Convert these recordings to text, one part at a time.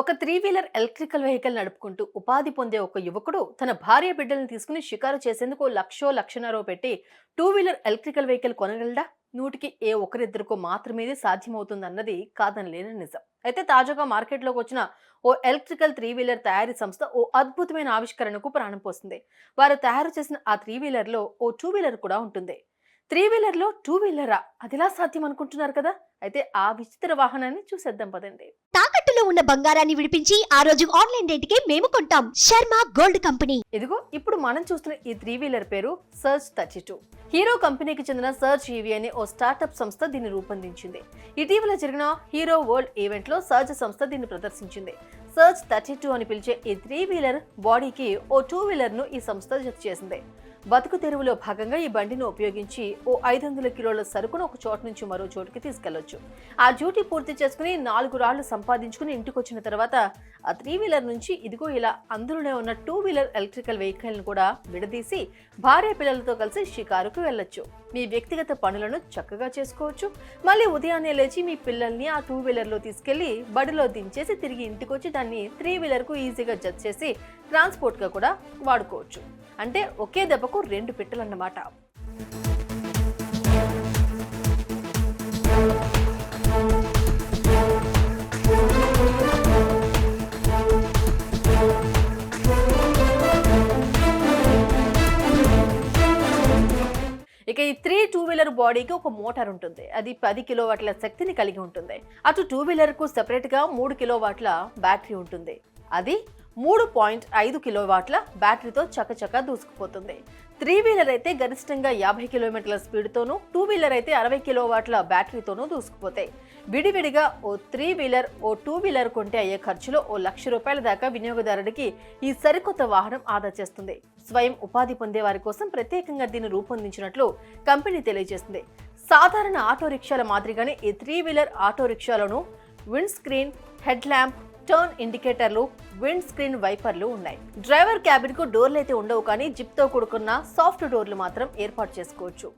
ఒక three wheeler electrical vehicle నడుపుకుంటూ ఉపాధి పొందే ఒక యువకుడు తన భార్య బిడ్డలను తీసుకుని షికారు చేసేందుకు లక్షన్నర పెట్టి టూ వీలర్ ఎలక్ట్రికల్ వెహికల్ కొనగలడా? నూటికి ఒకరిద్దరికో మాత్రమే ఇది సాధ్యమవుతుందన్నది కాదనలేని నిజం. అయితే తాజాగా మార్కెట్లోకి వచ్చిన ఓ ఎలక్ట్రికల్ త్రీ వీలర్ తయారీ సంస్థ ఓ అద్భుతమైన ఆవిష్కరణకు ప్రాణం పోస్తుంది. వారు తయారు చేసిన ఆ త్రీ వీలర్ లో ఓ టూ వీలర్ కూడా ఉంటుంది. త్రీ వీలర్ లో టూ వీలరా? అదిలా సాధ్యం అనుకుంటున్నారు కదా? అయితే ఆ విచిత్ర వాహనాన్ని చూసేద్దాం పదండి. తాకట్టులో ఉన్న బంగారాన్ని విడిపించి ఆ రోజు ఆన్లైన్ రేటుకే మేము కొంటాం. Sharma gold company. ఇదిగో ఇప్పుడు మనం చూస్తున్న ఈ త్రీ వీలర్ పేరు సర్జ్ 32. హీరో కంపెనీకి చెందిన సర్జ్ ఈవీ అనే ఓ స్టార్టప్ సంస్థ దీన్ని రూపొందించింది. ఇటీవల జరిగిన హీరో వరల్డ్ ఈవెంట్ లో సర్జ్ సంస్థ దీన్ని ప్రదర్శించింది. సర్జ్ 32 అని పిలిచే ఈ త్రీ వీలర్ బాడీకి ఓ టూ వీలర్ ను ఈ సంస్థ జత చేసింది. బతుకు తెరువులో భాగంగా ఈ బండిని ఉపయోగించి ఓ 500 కిలోల సరుకును ఒక చోటు నుంచి మరో చోటుకి తీసుకెళ్లొచ్చు. ఆ డ్యూటీ పూర్తి చేసుకుని 4 రాళ్లు సంపాదించుకుని ఇంటికి వచ్చిన తర్వాత ఆ త్రీ వీలర్ నుంచి ఇదిగో ఇలా అందులోనే ఉన్న టూ వీలర్ ఎలక్ట్రికల్ వెహికల్ ను కూడా విడదీసి భార్య పిల్లలతో కలిసి షికారుకు వెళ్ళొచ్చు. మీ వ్యక్తిగత పనులను చక్కగా చేసుకోవచ్చు. మళ్ళీ ఉదయాన్నే లేచి మీ పిల్లల్ని ఆ టూ వీలర్ లో తీసుకెళ్లి బడిలో దించేసి తిరిగి ఇంటికి వచ్చి దాన్ని త్రీ వీలర్ కు ఈజీగా జత చేసి ట్రాన్స్పోర్ట్ గా కూడా వాడుకోవచ్చు. అంటే ఒకే దెబ్బకు రెండు పిట్టలన్నమాట. ఇక ఈ టూ వీలర్ బాడీకి ఒక మోటార్ ఉంటుంది. అది 10 కిలోవాట్ల శక్తిని కలిగి ఉంటుంది. అటు టూ వీలర్ కు సెపరేట్ గా 3 కిలోవాట్ల బ్యాటరీ ఉంటుంది. అది 3.5 కిలోవాట్ల బ్యాటరీతో చకచకా దూసుకుపోతుంది. త్రీ వీలర్ అయితే గరిష్టంగా 50 కిలోమీటర్ల స్పీడ్తోనూ, టూ వీలర్ అయితే 60 కిలోవాట్ల బ్యాటరీతోనూ దూసుకుపోతాయి. విడివిడిగా ఓ త్రీ వీలర్, ఓ టూ వీలర్ కొంటే అయ్యే ఖర్చులో ఓ ₹1,00,000 దాకా వినియోగదారుడికి ఈ సరికొత్త వాహనం ఆదా చేస్తుంది. స్వయం ఉపాధి పొందే వారి కోసం ప్రత్యేకంగా దీన్ని రూపొందించినట్లు కంపెనీ తెలియజేస్తుంది. సాధారణ ఆటో రిక్షాల మాదిరిగానే ఈ త్రీ వీలర్ ఆటో రిక్షాలను wind screen, head lamp, turn ఇండికేటర్లు, విండ్ స్క్రీన్ వైపర్లు ఉన్నాయి. డ్రైవర్ క్యాబిన్ కు డోర్లు అయితే ఉండవు, కానీ జిప్ తో కూడుకున్న సాఫ్ట్ డోర్లు మాత్రం ఏర్పాటు చేసుకోవచ్చు.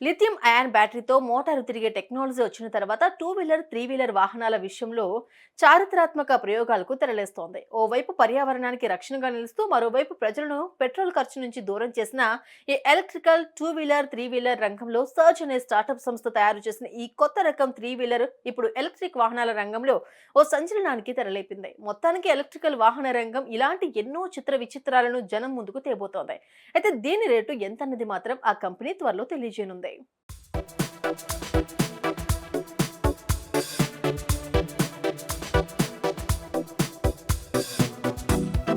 లిథియం అయాన్ బ్యాటరీతో మోటారు తిరిగే టెక్నాలజీ వచ్చిన తర్వాత టూ వీలర్, త్రీ వీలర్ వాహనాల విషయంలో చారిత్రాత్మక ప్రయోగాలకు తెరలేస్తోంది. ఓవైపు పర్యావరణానికి రక్షణగా నిలుస్తూ మరోవైపు ప్రజలను పెట్రోల్ ఖర్చు నుంచి దూరం చేసిన ఈ electrical two wheeler, three wheeler రంగంలో సర్జ్ అనే స్టార్టప్ సంస్థ తయారు చేసిన ఈ కొత్త రకం త్రీ వీలర్ ఇప్పుడు ఎలక్ట్రిక్ వాహనాల రంగంలో ఓ సంచలనానికి తెరలేపింది. మొత్తానికి ఎలక్ట్రికల్ వాహన రంగం ఇలాంటి ఎన్నో విచిత్రాలను జనం ముందుకు తేబోతోంది. అయితే దీని రేటు ఎంతన్నది మాత్రం ఆ కంపెనీ త్వరలో తెలియజేయనుంది.